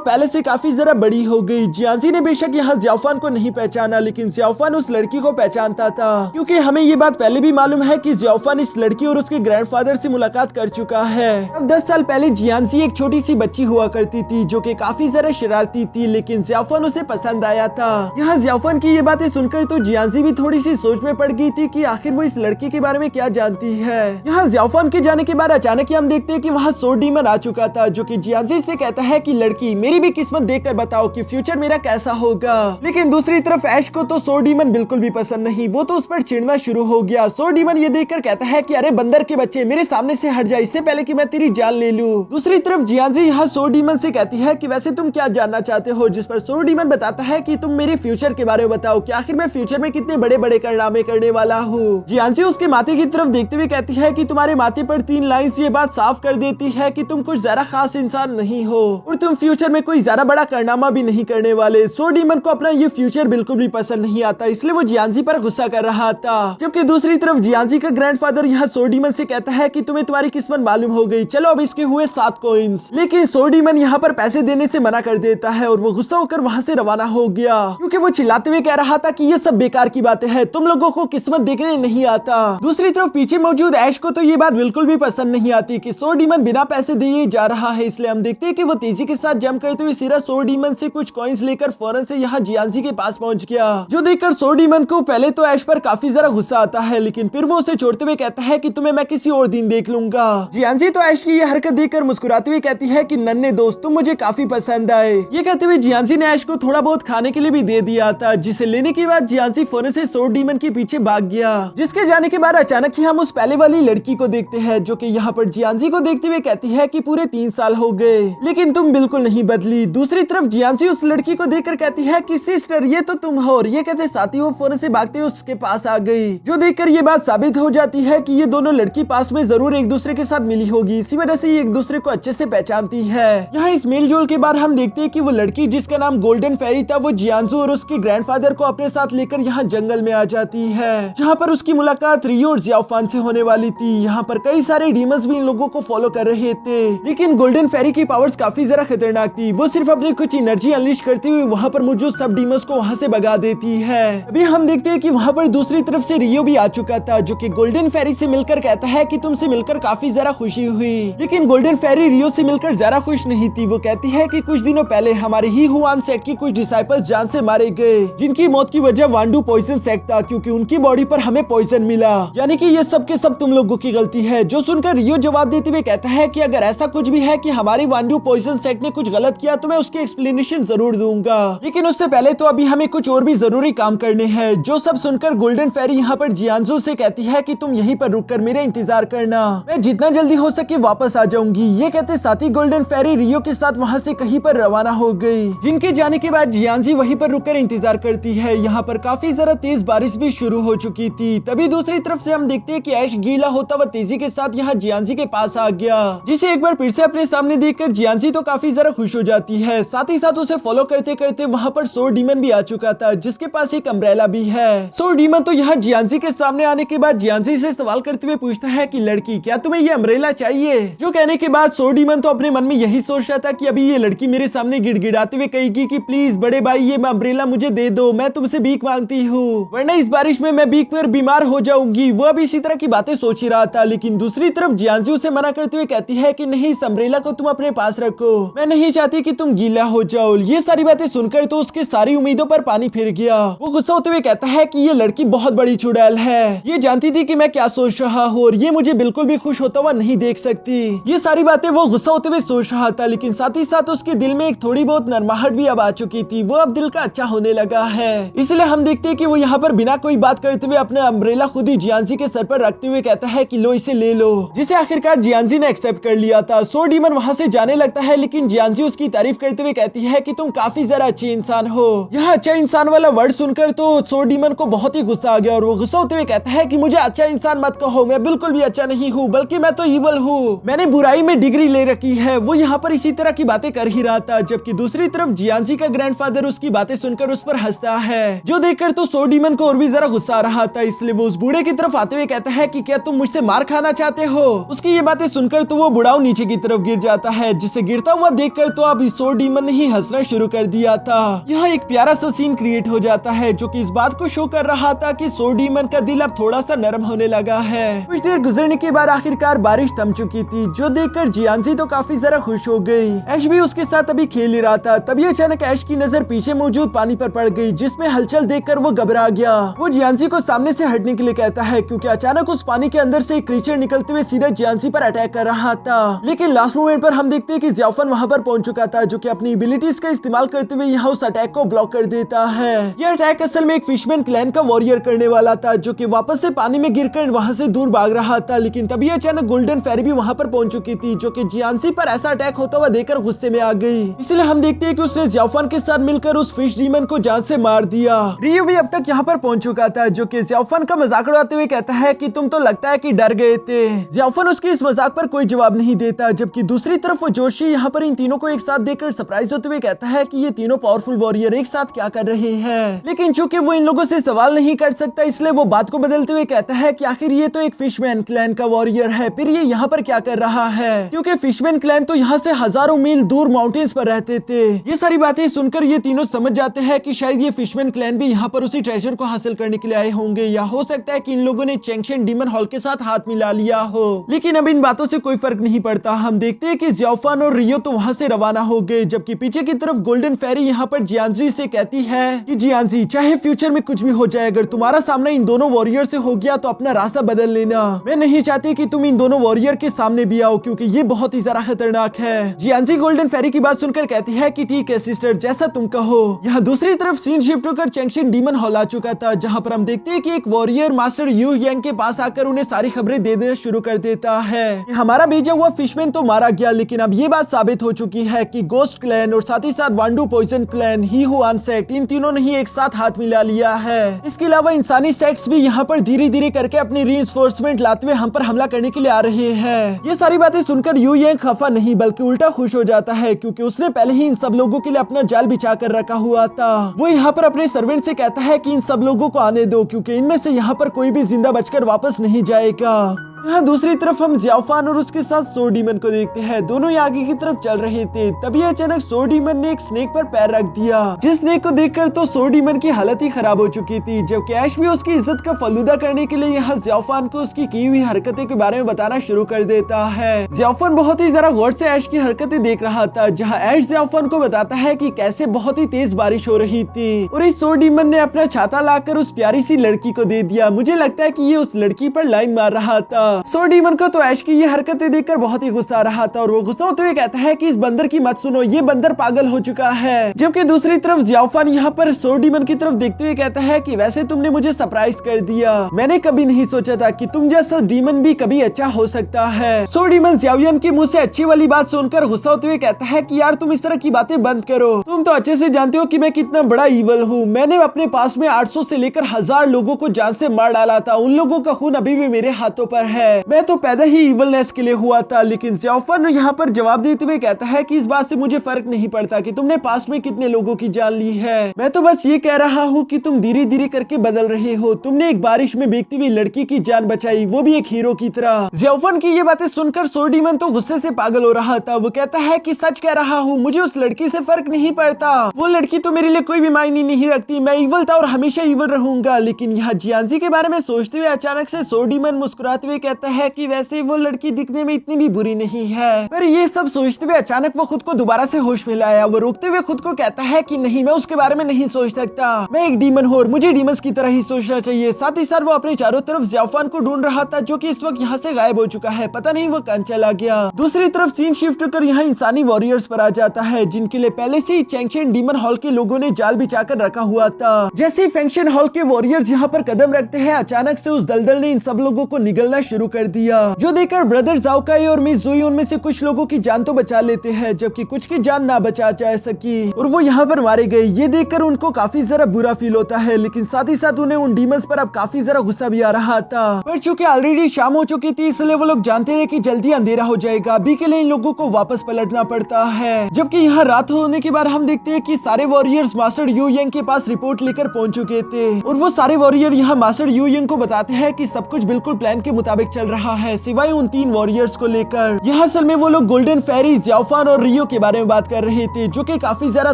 पहले से काफी जरा बड़ी हो गई। जियांजी ने बेशक यहाँ ज़ियाओफान को नहीं पहचाना, लेकिन ज़ियाओफान उस लड़की को पहचानता था, क्योंकि हमें ये बात पहले भी मालूम है कि ज़ियाओफान इस लड़की और उसके ग्रैंडफादर से मुलाकात कर चुका है। अब 10 साल पहले जियांजी एक छोटी सी बच्ची हुआ करती थी जो कि काफी जरा शरारती थी, लेकिन ज़ियाओफान उसे पसंद आया था। यहाँ ज़ियाओफान की ये बातें सुनकर तो जियांजी भी थोड़ी सी सोच में पड़ गई थी कि आखिर वो इस लड़की के बारे में क्या जानती है। यहाँ ज़ियाओफान के जाने के बाद अचानक ही हम देखते हैं कि वहाँ सोर्ड डीमन आ चुका था, जो कि जियांजी से कहता है कि लड़की मेरी भी किस्मत देखकर बताओ कि फ्यूचर मेरा कैसा होगा। लेकिन दूसरी तरफ ऐश को तो सोर्ड डीमन बिल्कुल भी पसंद नहीं, वो तो उस पर चिढ़ना शुरू हो गया। सोर्ड डीमन ये देखकर कहता है कि अरे बंदर के बच्चे मेरे सामने से हट जा, इससे पहले कि मैं तेरी जान ले लूं। दूसरी तरफ जियांजी यहाँ सोर्ड डीमन से कहती है कि वैसे तुम क्या जानना चाहते हो, जिस पर सोर्ड डीमन बताता है कि तुम मेरे फ्यूचर के बारे में बताओ कि आखिर मैं फ्यूचर में कितने बड़े बड़े कारनामे करने वाला हूँ। जियांजी उसके माथे की तरफ देखते हुए कहती है कि तुम्हारे माथे पर 3 लाइंस ये बात साफ कर देती है कि तुम कुछ ज्यादा खास इंसान नहीं हो और तुम फ्यूचर में कोई ज्यादा बड़ा कारनामा भी नहीं करने वाले। सोर्ड डीमन को अपना ये फ्यूचर बिल्कुल भी पसंद नहीं आता, इसलिए वो जियांजी पर गुस्सा कर रहा था। जबकि दूसरी तरफ जियांजी का ग्रैंडफादर यहाँ सोर्ड डीमन से कहता है कि तुम्हें तुम्हारी किस्मत मालूम हो गई, चलो अब इसके हुए 7 कॉइंस। लेकिन सोर्ड डीमन यहाँ पर पैसे देने से मना कर देता है और वो गुस्सा होकर वहाँ से रवाना हो गया, क्योंकि वो चिल्लाते हुए कह रहा था कि ये सब बेकार की बातें हैं, तुम लोगों को किस्मत देखने नहीं आता। दूसरी तरफ पीछे मौजूद ऐश को तो ये बात बिल्कुल भी पसंद नहीं आती कि सोर्ड डीमन बिना पैसे दिए जा रहा है, इसलिए हम देखते हैं कि वो तेजी के साथ जंप करते हुए सीधा सोर्ड डीमन से कुछ कॉइंस लेकर फौरन से यहाँ जियांजी के पास पहुंच गया, जो देखकर सोर्ड डीमन को पहले तो ऐश पर काफी जरा गुस्सा आता है, लेकिन फिर वो उसे छोड़ते हुए कहता है कि तुम्हें मैं किसी और दिन देख लूंगा। जियांजी तो ऐश की ये हरकत देखकर मुस्कुराते हुए कहती है कि नन्हे दोस्त तुम मुझे काफी पसंद आए। ये कहते हुए जियांजी ने ऐश को थोड़ा बहुत खाने के लिए भी दे दिया था, जिसे लेने के बाद जियांजी फौरन से सोर्ड डीमन के पीछे भाग गया। जिसके जाने के बाद अचानक ही हम उस पहले वाली लड़की को देखते हैं, जो कि यहाँ पर जियांजी को देखते हुए कहती है कि पूरे 3 साल हो गए लेकिन तुम बिल्कुल नहीं बदली। दूसरी तरफ जियांजी उस लड़की को देखकर कहती है कि सिस्टर ये तो तुम हो, और ये कहते साथ ही वो फौरन से भागते हुए उसके पास आ गई, जो देखकर ये बात साबित हो जाती है कि ये दोनों लड़की पास में जरूर एक दूसरे के साथ मिली होगी, इसी वजह से ये एक दूसरे को अच्छे से पहचानती है। यहाँ इस मेल जोल के बाद हम देखते हैं कि वो लड़की जिसका नाम गोल्डन फेरी था, वो जियांजू और उसके ग्रैंडफादर को अपने साथ लेकर यहाँ जंगल में आ जाती है, जहाँ पर उसकी मुलाकात रियो और ज़ियाओफान से होने वाली थी। यहाँ पर कई सारे डीमंस भी इन लोगों को फॉलो कर रहे थे, लेकिन गोल्डन फेरी की पावर्स काफी जरा खतरनाक थी। वो सिर्फ अपनी कुछ एनर्जी अनलिश करते हुए वहाँ पर मौजूद सब डीमंस को वहाँ से भगा देती है। अभी हम देखते हैं कि वहाँ पर दूसरी तरफ से रियो भी आ चुका था, जो कि गोल्डन फेरी से मिलकर कहता है कि तुमसे मिलकर काफी जरा खुशी हुई। लेकिन गोल्डन फेरी रियो से मिलकर जरा खुश नहीं थी। वो कहती है कि कुछ दिनों पहले हमारे ही हुआन सेक्ट की कुछ डिसाइपल्स जान से मारे गए, जिनकी मौत की वजह वांडू पॉइजन सेक्ट था, क्योंकि उनकी बॉडी पर हमें पॉइजन मिला, यानी कि ये सब के सब तुम लोगों की गलती है। जो सुनकर रियो जवाब देते हुए कहता है कि अगर ऐसा कुछ भी है कि हमारी वांडू पॉइजन सेक्ट ने कुछ गलत किया तो मैं उसकी एक्सप्लेनेशन जरूर दूंगा, लेकिन उससे पहले तो अभी हमें कुछ और भी जरूरी काम करने हैं। जो सब सुनकर गोल्डन फेरी यहाँ पर जियांजू से कहती है कि तुम यहीं पर रुककर मेरा इंतजार करना, मैं जितना जल्दी हो सके वापस आ जाऊंगी। ये कहते साथ ही गोल्डन फेरी रियो के साथ वहाँ से कहीं पर रवाना हो गई, जिनके जाने के बाद जियांजी वहीं पर रुककर इंतजार करती है। यहाँ पर काफी जरा तेज बारिश भी शुरू हो चुकी थी। तभी दूसरी तरफ से हम देखते हैं कि ऐश गीला होता हुआ तेजी के साथ यहाँ जियांजी के पास आ गया, जिसे एक बार फिर से अपने सामने देखकर जियांजी तो काफी जरा खुश हो जाती है। साथ ही साथ उसे फॉलो करते करते वहाँ पर सोर्ड डीमन भी आ चुका था, जिसके पास एक अम्ब्रेला भी है। सोर्ड डीमन तो यहाँ जियांजी के सामने आने के बाद जियांजी से सवाल करते हुए पूछता है कि लड़की क्या तुम्हें ये अम्ब्रेला चाहिए? जो कहने के बाद सोर्ड डीमन तो अपने मन में यही सोच रहा था कि अभी ये लड़की मेरे सामने गिड़गिड़ाते हुए कहेगी कि प्लीज बड़े भाई ये अम्ब्रेला मुझे दे दो, मैं तुमसे भीख मांगती हूँ, वरना इस बारिश में मैं भीख पर बीमार हो जाऊंगी। वो अभी इसी तरह की बातें सोच ही रहा था, लेकिन दूसरी तरफ जियांजी उसे मना करते हुए कहती है कि नहीं, इस अम्ब्रेला को तुम अपने पास रखो, मैं नहीं चाहती कि तुम गीला हो जाओ। ये सारी बातें सुनकर तो उसके सारी उम्मीदों पर पानी फिर गया। वो गुस्सा होते हुए कहता है कि ये लड़की बहुत बड़ी चुड़ैल है, ये जानती थी कि मैं क्या सोच रहा हूँ और ये मुझे बिल्कुल भी खुश होता हुआ नहीं देख सकती। ये सारी बातें वो गुस्सा होते हुए सोच रहा था, लेकिन साथ ही साथ उसके दिल में एक थोड़ी बहुत नरमाहट भी अब आ चुकी थी। वो अब दिल का अच्छा होने लगा है। इसलिए हम देखते हैं कि वो यहाँ पर बिना कोई बात करते हुए अपना अम्ब्रेला खुद ही जियांजी के सर पर रखते हुए कहता है कि लो इसे ले लो, जिसे आखिरकार जियांजी ने एक्सेप्ट कर लिया था। सोर्ड डीमन वहाँ से जाने लगता है, लेकिन जियांजी उसकी तारीफ करते हुए कहती है कि तुम काफी जरा अच्छी इंसान हो। यह अच्छा इंसान वाला वर्ड सुनकर तो सोर्ड डीमन को बहुत ही गुस्सा आ गया और वो गुस्सा होते हुए कहता है कि मुझे अच्छा इंसान मत कहो, मैं बिल्कुल भी अच्छा नहीं हूँ, बल्कि मैं तो इवल हूँ, मैंने बुराई में डिग्री ले रखी है। वो यहाँ पर इसी तरह की बातें कर ही रहा था, जबकि दूसरी तरफ जियांजी का ग्रैंडफादर उसकी बातें सुनकर उस पर हंसता है, जो देखकर तो सोर्ड डीमन को और भी जरा गुस्सा आ रहा था। इसलिए वो उस बूढ़े की तरफ आते हुए कहता है कि क्या तुम मुझसे मार खाना चाहते हो? उसकी ये बातें सुनकर तो वो बुढ़ाऊ नीचे की तरफ गिर जाता है, जिसे गिरता हुआ देखकर तो अब इस सोर डीमन ने ही हंसना शुरू कर दिया था। यहाँ एक प्यारा सा सीन क्रिएट हो जाता है जो कि इस बात को शो कर रहा था कि सोर डीमन का दिल अब थोड़ा सा नरम होने लगा है। कुछ देर गुजरने के बाद आखिरकार बारिश थम चुकी थी, जो देखकर जियांजी तो काफी जरा खुश हो गई। ऐश भी उसके साथ अभी खेल ही रहा था, तभी अचानक ऐश की नजर पीछे मौजूद पानी पर पड़ गई, जिसमें हलचल देखकर वो घबरा गया। वो जियांजी को सामने से हटने के लिए कहता है, क्योंकि अचानक उस पानी के अंदर से एक क्रीचर निकलते हुए सीधा जियांजी पर अटैक कर रहा था। लेकिन लास्ट मोमेंट पर हम देखते हैं कि ज़ियाओफन वहां पर पहुंच चुका था, जो कि अपनी एबिलिटीज का इस्तेमाल करते हुए यहाँ उस अटैक को ब्लॉक कर देता है। यह अटैक असल में एक फिशमैन क्लैन का वॉरियर करने वाला था, जो कि वापस से पानी में गिरकर वहां से दूर भाग रहा था। लेकिन तभी अचानक गोल्डन फेरी भी वहां पर पहुंच चुकी थी, जो कि जियांजी पर ऐसा अटैक होता हुआ देखकर गुस्से में आ गई। इसलिए हम देखते हैं कि उसने ज़ियाओफन के साथ मिलकर उस फिश डीमन को जान से मार दिया। रियो भी अब तक यहाँ पर पहुंच चुका था, जो कि ज़ियाओफन का मजाक उड़ाते हुए कहता है कि तुम तो लगता है कि डर गए थे। ज़ियाओफन उसके इस मजाक पर कोई जवाब नहीं देता, जबकि दूसरी तरफ वो जोशी यहाँ पर इन तीनों को एक साथ देखकर सरप्राइज होते हुए कहता है कि ये तीनों पावरफुल वॉरियर एक साथ क्या कर रहे हैं। लेकिन चूंकि वो इन लोगों से सवाल नहीं कर सकता, इसलिए वो बात को बदलते हुए कहता है कि आखिर ये तो एक फिशमैन क्लैन का वॉरियर है, फिर ये यहाँ पर क्या कर रहा है, क्योंकि फिशमैन क्लैन तो यहाँ से हजारों मील दूर माउंटेन्स पर रहते थे। ये सारी बातें सुनकर ये तीनों समझ जाते हैं कि शायद ये फिशमैन क्लैन भी यहाँ पर उसी ट्रेजर को हासिल करने के लिए आए होंगे, या हो सकता है कि इन लोगों ने चैंगशेन डीमन हॉल के साथ हाथ मिला लिया हो। लेकिन अब इन बातों से कोई फर्क नहीं पड़ता। हम देखते हैं कि ज़ियाओफन और रियो तो वहां से रवाना हो गए, जबकि पीछे की तरफ गोल्डन फेरी यहाँ पर जियांजी से कहती है कि जियांजी, चाहे फ्यूचर में कुछ भी हो जाए, अगर तुम्हारा सामना इन दोनों वॉरियर से हो गया तो अपना रास्ता बदल लेना। मैं नहीं चाहती कि तुम इन दोनों वॉरियर के सामने भी आओ, क्योंकि ये बहुत ही ज्यादा खतरनाक है। जियांजी गोल्डन फेरी की बात सुनकर कहती है कि ठीक है सिस्टर, जैसा तुम कहो। यहाँ दूसरी तरफ सीन शिफ्ट होकर चैंगशेन डीमन हॉल आ चुका था, जहाँ पर हम देखते हैं कि एक वॉरियर मास्टर यू यांग के पास आकर उन्हें सारी खबरें दे देना शुरू कर देता है। हमारा भेजा हुआ फिशमैन तो मारा गया, लेकिन अब ये बात साबित हो चुकी है कि गोस्ट क्लैन और साथ ही साथ वांडू पॉइजन क्लैन, ही हुआन सेक्ट, इन तीनों ने ही एक साथ हाथ मिला लिया है। इसके अलावा इंसानी सेक्ट्स भी यहाँ पर धीरे धीरे करके अपनी रीइंफोर्समेंट लाते हुए हम पर हमला करने के लिए आ रहे हैं। ये सारी बातें सुनकर यू यांग खफा नहीं बल्कि उल्टा खुश हो जाता है, क्योंकि उसने पहले ही इन सब लोगों के लिए अपना जाल बिछा कर रखा हुआ था। वो यहाँ पर अपने सर्वेंट से कहता है कि इन सब लोगों को आने दो, क्योंकि इनमें से यहाँ पर कोई भी जिंदा बचकर वापस नहीं जाएगा। यहाँ दूसरी तरफ हम ज़ियाओफन और उसके साथ सोर डीमन को देखते हैं। दोनों ही आगे की तरफ चल रहे थे, तभी अचानक सोर डीमन ने एक स्नेक पर पैर रख दिया, जिस स्नेक को देखकर तो सोर डीमन की हालत ही खराब हो चुकी थी। जबकि ऐश भी उसकी इज्जत का फलूदा करने के लिए यहाँ ज़ियाओफन को उसकी की हुई हरकतें के बारे में बताना शुरू कर देता है। ज़ियाओफन बहुत ही जरा गौर से ऐश की हरकतें देख रहा था, जहाँ ऐश ज़ियाओफन को बताता है कि कैसे बहुत ही तेज बारिश हो रही थी और इस सोर डीमन ने अपना छाता लाकर उस प्यारी सी लड़की को दे दिया। मुझे लगता है कि ये उस लड़की पर लाइन मार रहा था। सोर डीमन को तो ऐश की ये हरकतें देखकर बहुत ही गुस्सा आ रहा था और वो गुस्सा होते हुए कहता है कि इस बंदर की मत सुनो, ये बंदर पागल हो चुका है। जबकि दूसरी तरफ ज़ियाओफन यहाँ पर सोर डीमन की तरफ देखते हुए कहता है कि वैसे तुमने मुझे सरप्राइज कर दिया, मैंने कभी नहीं सोचा था कि तुम जैसा डीमन भी कभी अच्छा हो सकता है। सोर डीमन ज़ियाओयन की मुंह से अच्छी वाली बात सुनकर गुस्सा होते हुए कहता है कि यार तुम इस तरह की बातें बंद करो, तुम तो अच्छे से जानते हो कि मैं कितना बड़ा ईवल हूँ। मैंने अपने पास में 800 से लेकर 1000 लोगों को जान से मार डाला था, उन लोगों का खून अभी भी मेरे हाथों पर है। मैं तो पैदा ही इवलनेस के लिए हुआ था। लेकिन ज़ियाओफन यहाँ पर जवाब देते हुए कहता है कि इस बात से मुझे फर्क नहीं पड़ता कि तुमने पास्ट में कितने लोगों की जान ली है, मैं तो बस ये कह रहा हूँ कि तुम धीरे धीरे करके बदल रहे हो। तुमने एक बारिश में भीगती हुई लड़की की जान बचाई, वो भी एक हीरो की तरह। ज़ियाओफन की ये बातें सुनकर सोर डीमन तो गुस्से से पागल हो रहा था। वो कहता है कि सच कह रहा हूँ, मुझे उस लड़की से फर्क नहीं पड़ता, वो लड़की तो मेरे लिए कोई भी मायने नहीं रखती, मैं इवल था और हमेशा इवल रहूंगा। लेकिन यहाँ जियांजी के बारे में सोचते हुए अचानक से सोर डीमन मुस्कुराते हुए कहता है कि वैसे वो लड़की दिखने में इतनी भी बुरी नहीं है। पर ये सब सोचते हुए अचानक वो खुद को दोबारा से होश में लाया। वो रोकते हुए खुद को कहता है कि नहीं, मैं उसके बारे में नहीं सोच सकता, मैं एक डीमन हूँ और मुझे डीमंस की तरह ही सोचना चाहिए। साथ ही साथ वो अपने चारों तरफ ज़ियाओफन को ढूंढ रहा था, जो कि इस वक्त यहाँ से गायब हो चुका है, पता नहीं वो कहाँ चला गया। दूसरी तरफ सीन शिफ्ट होकर यहाँ इंसानी वॉरियर्स पर आ जाता है, जिनके लिए पहले से ही चैंगशेन डीमन हॉल के लोगों ने जाल बिछाकर रखा हुआ था। जैसे ही फेंगशेन हॉल के वॉरियर्स यहाँ पर कदम रखते हैं, अचानक से उस दलदल ने इन सब लोगों को निगलना शुरू कर दिया, जो देखकर ब्रदर ज़ाओ काई और मिस ज़ुई उनमें से कुछ लोगों की जान तो बचा लेते हैं, जबकि कुछ की जान ना बचा जा सकी और वो यहाँ पर मारे गए। ये देखकर उनको काफी जरा बुरा फील होता है, लेकिन साथ ही साथ उन्हें उन डीमंस पर अब काफी जरा गुस्सा भी आ रहा था। पर चूंकि ऑलरेडी शाम हो चुकी थी, इसलिए वो लोग जानते रहे कि जल्दी अंधेरा हो जाएगा। अभी के लिए इन लोगों को वापस पलटना पड़ता है। जबकि यहाँ रात होने के बाद हम देखते हैं कि सारे वॉरियर्स मास्टर यू यांग के पास रिपोर्ट लेकर पहुंच चुके थे और वो सारे वॉरियर यहाँ मास्टर यू यांग को बताते हैं कि सब कुछ बिल्कुल प्लान के मुताबिक मुताबिक चल रहा है, सिवाय उन 3 वॉरियर्स को लेकर। यहाँ असल में वो लोग गोल्डन फेरी, ज़्याओफान और रियो के बारे में बात कर रहे थे, जो कि काफी ज्यादा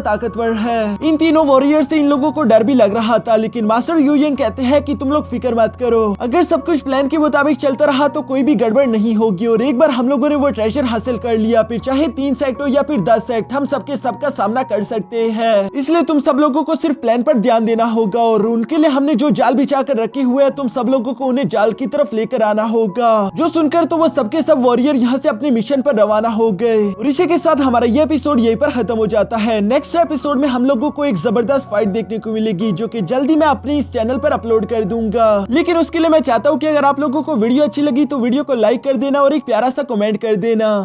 ताकतवर है। इन तीनों वॉरियर से इन लोगों को डर भी लग रहा था, लेकिन मास्टर यू यंग कहते हैं कि तुम लोग फिक्र मत करो, अगर सब कुछ प्लान के मुताबिक चलता रहा तो कोई भी गड़बड़ नहीं होगी, और एक बार हम लोगों ने वो ट्रेजर हासिल कर लिया, फिर चाहे 3 सेक्ट हो या फिर 10 सेक्ट, हम सबका सामना कर सकते हैं। इसलिए तुम सब लोगों को सिर्फ प्लान पर ध्यान देना होगा, और उनके लिए हमने जो जाल बिछा कर रखे हुए हैं, तुम सब लोगों को उन्हें जाल की तरफ लेकर आना होगा। जो सुनकर तो वो सबके सब वॉरियर यहाँ से अपने मिशन पर रवाना हो गए, और इसी के साथ हमारा ये एपिसोड यहीं पर खत्म हो जाता है। नेक्स्ट एपिसोड में हम लोगों को एक जबरदस्त फाइट देखने को मिलेगी, जो कि जल्दी मैं अपने इस चैनल पर अपलोड कर दूंगा। लेकिन उसके लिए मैं चाहता हूँ कि अगर आप लोगों को वीडियो अच्छी लगी तो वीडियो को लाइक कर देना और एक प्यारा सा कमेंट कर देना।